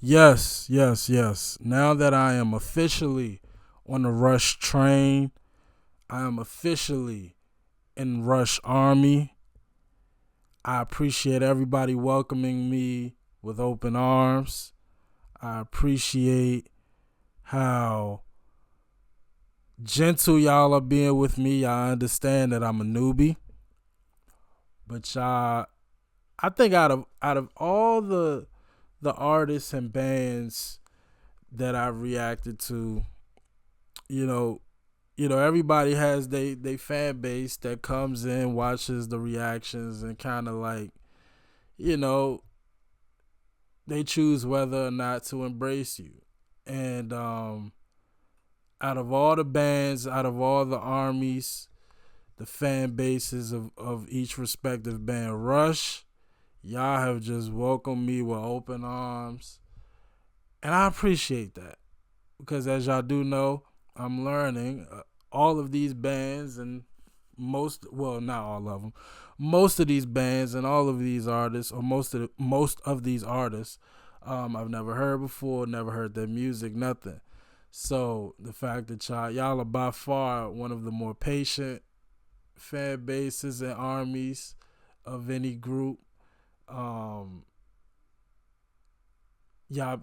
Yes, yes, yes. Now that I am officially on the Rush train, I am officially in Rush Army. I appreciate everybody welcoming me with open arms. I appreciate how gentle y'all are being with me. Y'all understand that I'm a newbie, but y'all, I think out of all the artists and bands that I've reacted to, you know, everybody has they fan base that comes in, watches the reactions, and kind of like, you know, they choose whether or not to embrace you. And out of all the bands, out of all the armies, the fan bases of each respective band, Rush, y'all have just welcomed me with open arms. And I appreciate that because, as y'all do know, I'm learning all of these bands and well, not all of them, most of these bands and all of these artists, or most of these artists, I've never heard before, never heard their music, nothing. So the fact that y'all are by far one of the more patient fan bases and armies of any group. Um, y'all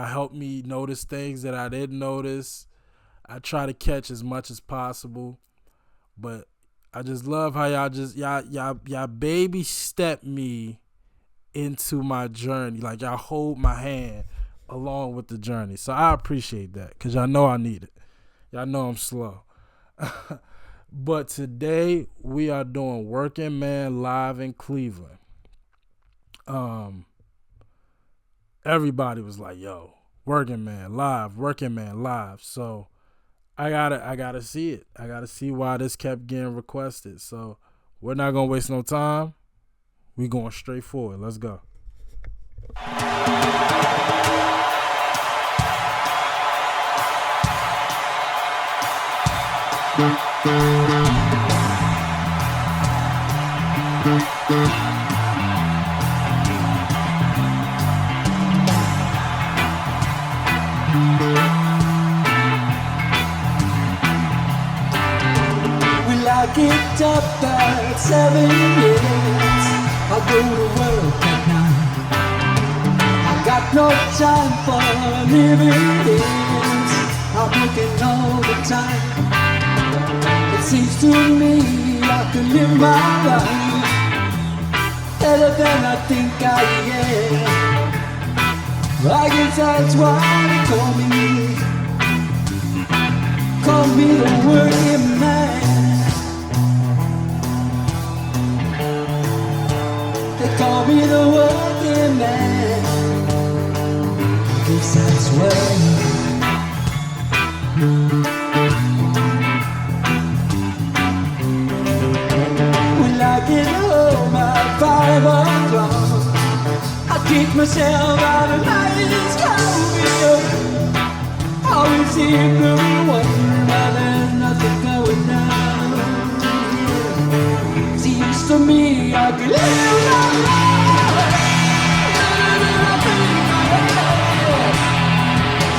help me notice things that I didn't notice. I try to catch as much as possible, but I just love how y'all baby step me into my journey. Like y'all hold my hand along with the journey. So I appreciate that because y'all know I need it. Y'all know I'm slow. But today we are doing Working Man live in Cleveland. Um, Everybody was like, "Yo, Working Man live." So I gotta see it. I gotta see why this kept getting requested. So we're not gonna waste no time. We going straight forward. Let's go. Well, I get up at 7 years. I go to work at night. I got no time for living things. I'm working all the time. It seems to me I can live my life better than I think I am. I guess that's why they call me the working man. They call me the working man. I guess that's why. When I get home at 5 o'clock, I kick myself out of nice coffee. Always seem to be wondering why there's nothing going down. Seems to me I could live my life.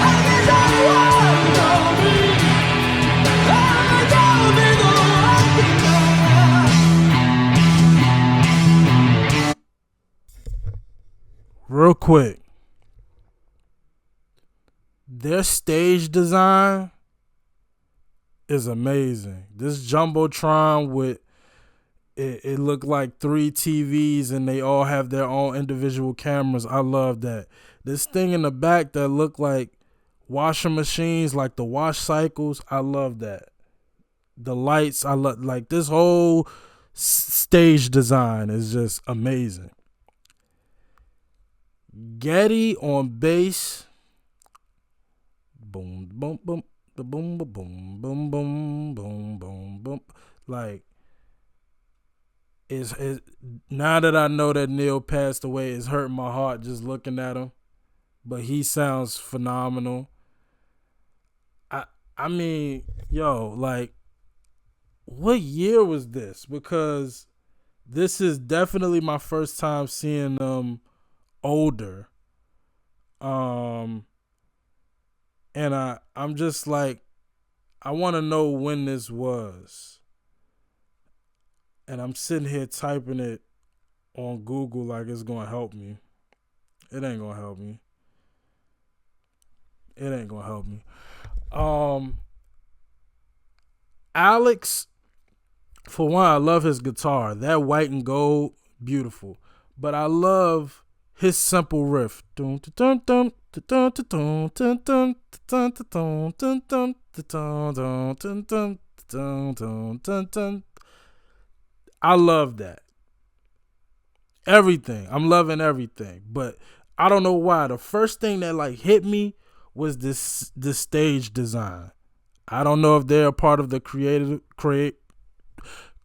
I guess I want to know me. I don't be the working man. Real quick, their stage design is amazing. This jumbotron with it looked like three TVs and they all have their own individual cameras. I love that. This thing in the back that looked like washing machines, like the wash cycles. I love that. The lights, I love, like this whole stage design is just amazing. Getty on bass. Boom, boom, boom, boom, boom, boom, boom, boom, boom, boom, boom. Like, it's now that I know that Neil passed away, it's hurting my heart just looking at him. But he sounds phenomenal. I I mean, yo, like, what year was this? Because this is definitely my first time seeing them older. Um, and I'm just like, I want to know when this was. And I'm sitting here typing it on Google like it's gonna help me. It ain't gonna help me. It ain't gonna help me. Um, Alex, for one, I love his guitar. That white and gold, beautiful. But I love his simple riff. I love that. Everything. I'm loving everything. But I don't know why. The first thing that like hit me was this stage design. I don't know if they're a part of the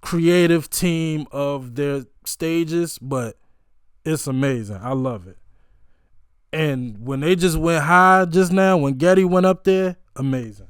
creative team of their stages, but it's amazing. I love it. And when they just went high just now, when Getty went up there, amazing.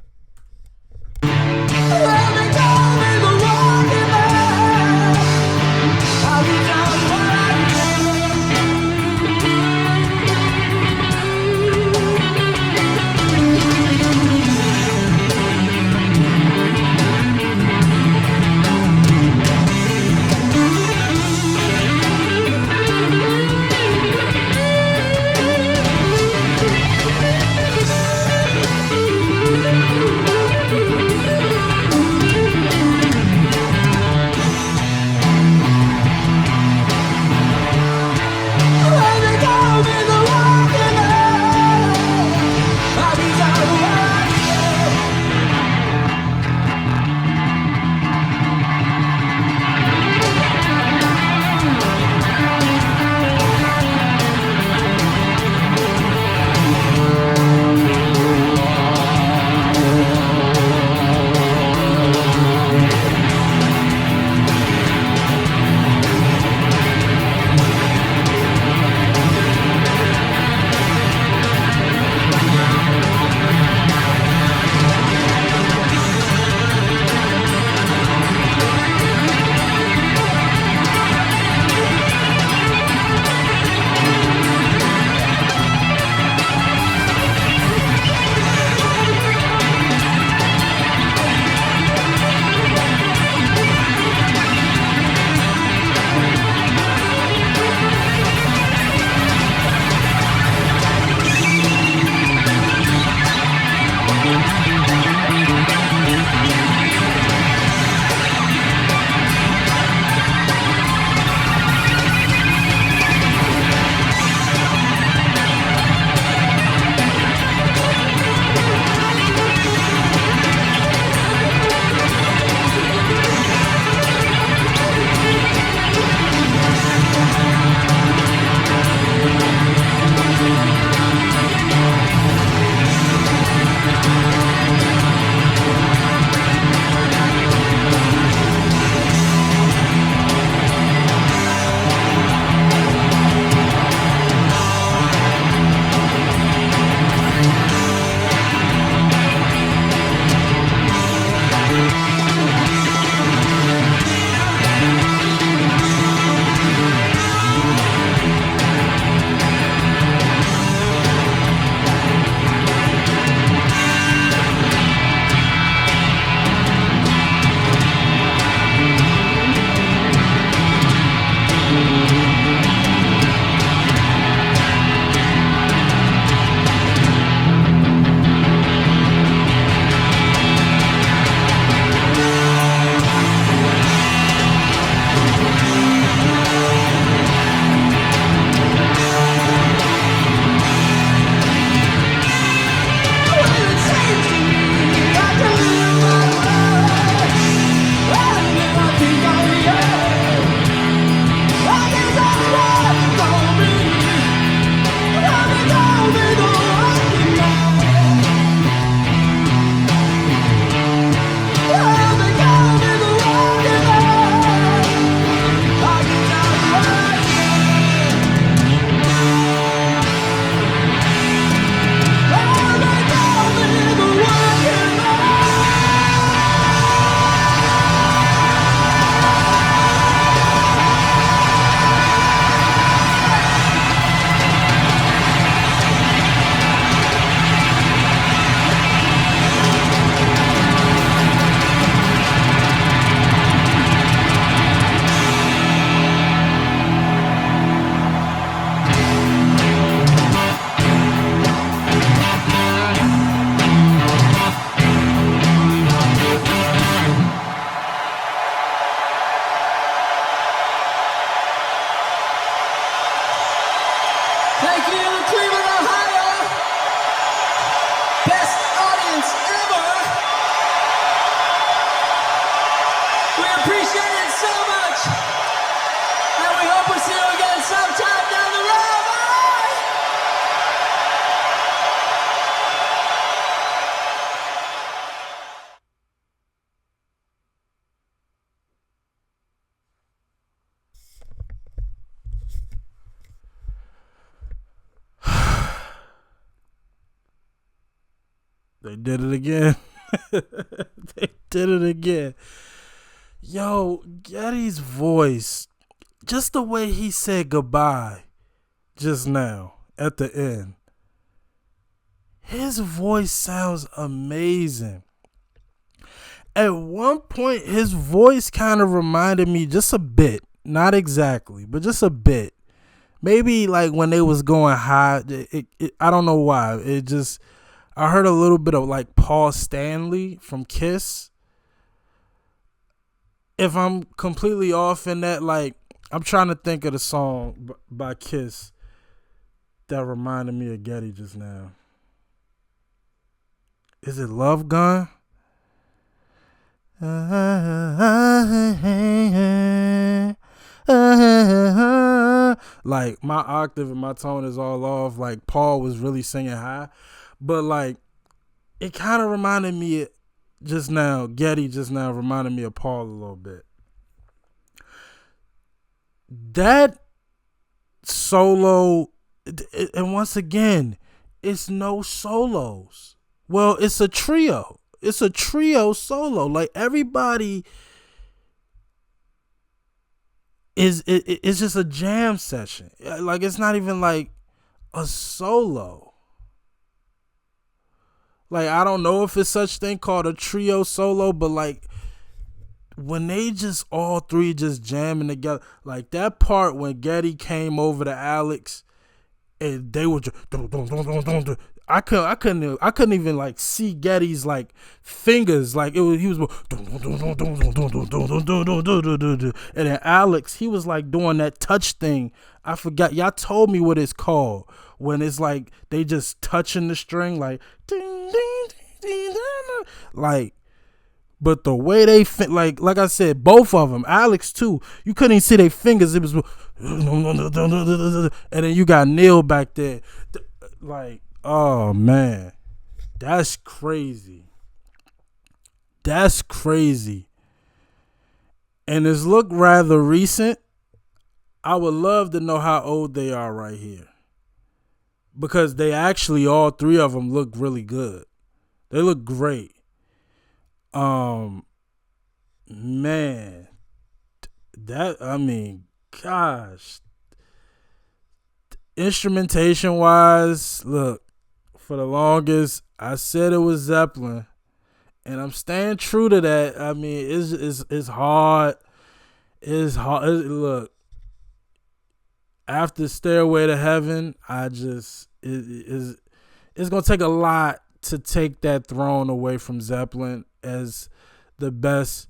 They did it again. They did it again. Yo, Getty's voice, just the way he said goodbye just now at the end. His voice sounds amazing. At one point, his voice kind of reminded me just a bit, not exactly, but just a bit. Maybe like when they was going high, I don't know why. It just, I heard a little bit of like Paul Stanley from Kiss. If I'm completely off in that, like, I'm trying to think of the song by Kiss that reminded me of Getty just now. Is it Love Gun? Like, my octave and my tone is all off. Like, Paul was really singing high. But, like, it kind of reminded me just now, Getty just now reminded me of Paul a little bit. That solo, and once again, it's no solos. Well, it's a trio. It's a trio solo. Like, everybody it's just a jam session. Like, it's not even like a solo. Like, I don't know if it's such thing called a trio solo, but like when they just all three just jamming together, like that part when Getty came over to Alex and they were just I couldn't even like see Getty's like fingers, like it was, he was and then Alex, he was like doing that touch thing. I forgot, y'all told me what it's called when it's like they just touching the string, like like, but the way they fit, like I said, both of them, Alex too, you couldn't even see their fingers. It was, and then you got Neil back there, like, oh man, that's crazy. That's crazy. And it's look rather recent. I would love to know how old they are right here, because they actually, all three of them look really good. They look great. Man, that, I mean, gosh, instrumentation wise, look, for the longest I said it was Zeppelin, and I'm staying true to that. I mean, it's hard. It's hard. Look, after Stairway to Heaven, it's gonna take a lot to take that throne away from Zeppelin as the best.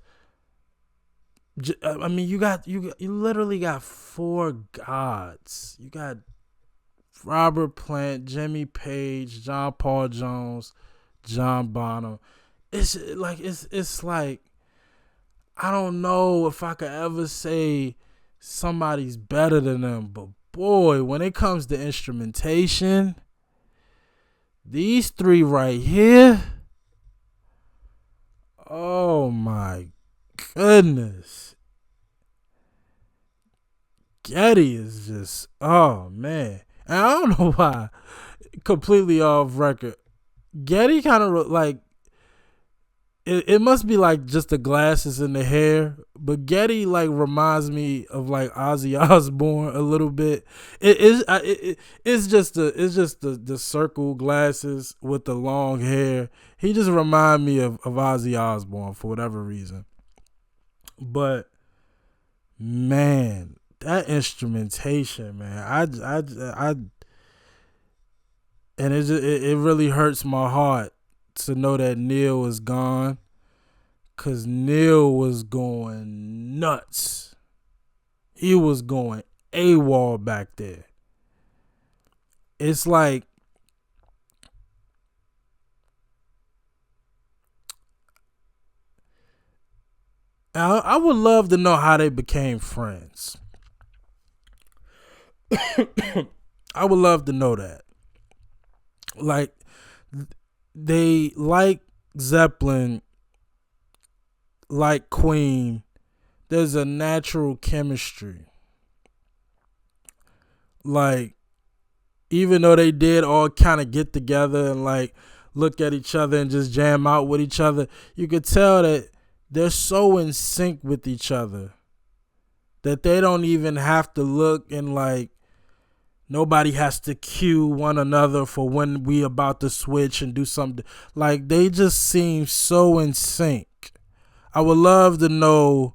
I mean, you literally got four gods. You got Robert Plant, Jimmy Page, John Paul Jones, John Bonham. It's like I don't know if I could ever say somebody's better than them, but boy, when it comes to instrumentation, these three right here, oh my goodness. Getty is just, oh man. And I don't know why, completely off record, Getty kind of like, it must be like just the glasses and the hair, but Getty like reminds me of like Ozzy Osbourne a little bit. It's just the circle glasses with the long hair. He just reminds me of Ozzy Osbourne for whatever reason. But man, that instrumentation, man, I and it really hurts my heart to know that Neil is gone, cause Neil was going nuts. He was going AWOL back there. It's like, I would love to know how they became friends. I would love to know that. Like, they like Zeppelin, like Queen. There's a natural chemistry. Like, even though they did all kind of get together and like look at each other and just jam out with each other. You could tell that they're so in sync with each other that they don't even have to look, and like nobody has to cue one another for when we about to switch and do something. Like they just seem so in sync. I would love to know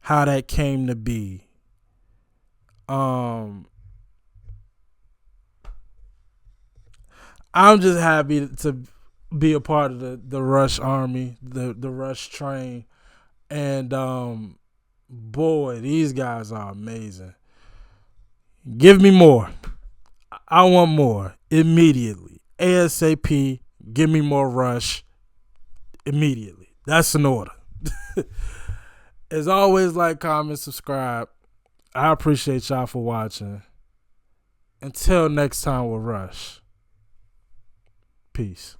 how that came to be. I'm just happy to be a part of the Rush Army, the Rush train. And boy, these guys are amazing. Give me more. I want more immediately. ASAP, give me more Rush immediately. That's an order. As always, like, comment, subscribe. I appreciate y'all for watching. Until next time with Rush. Peace.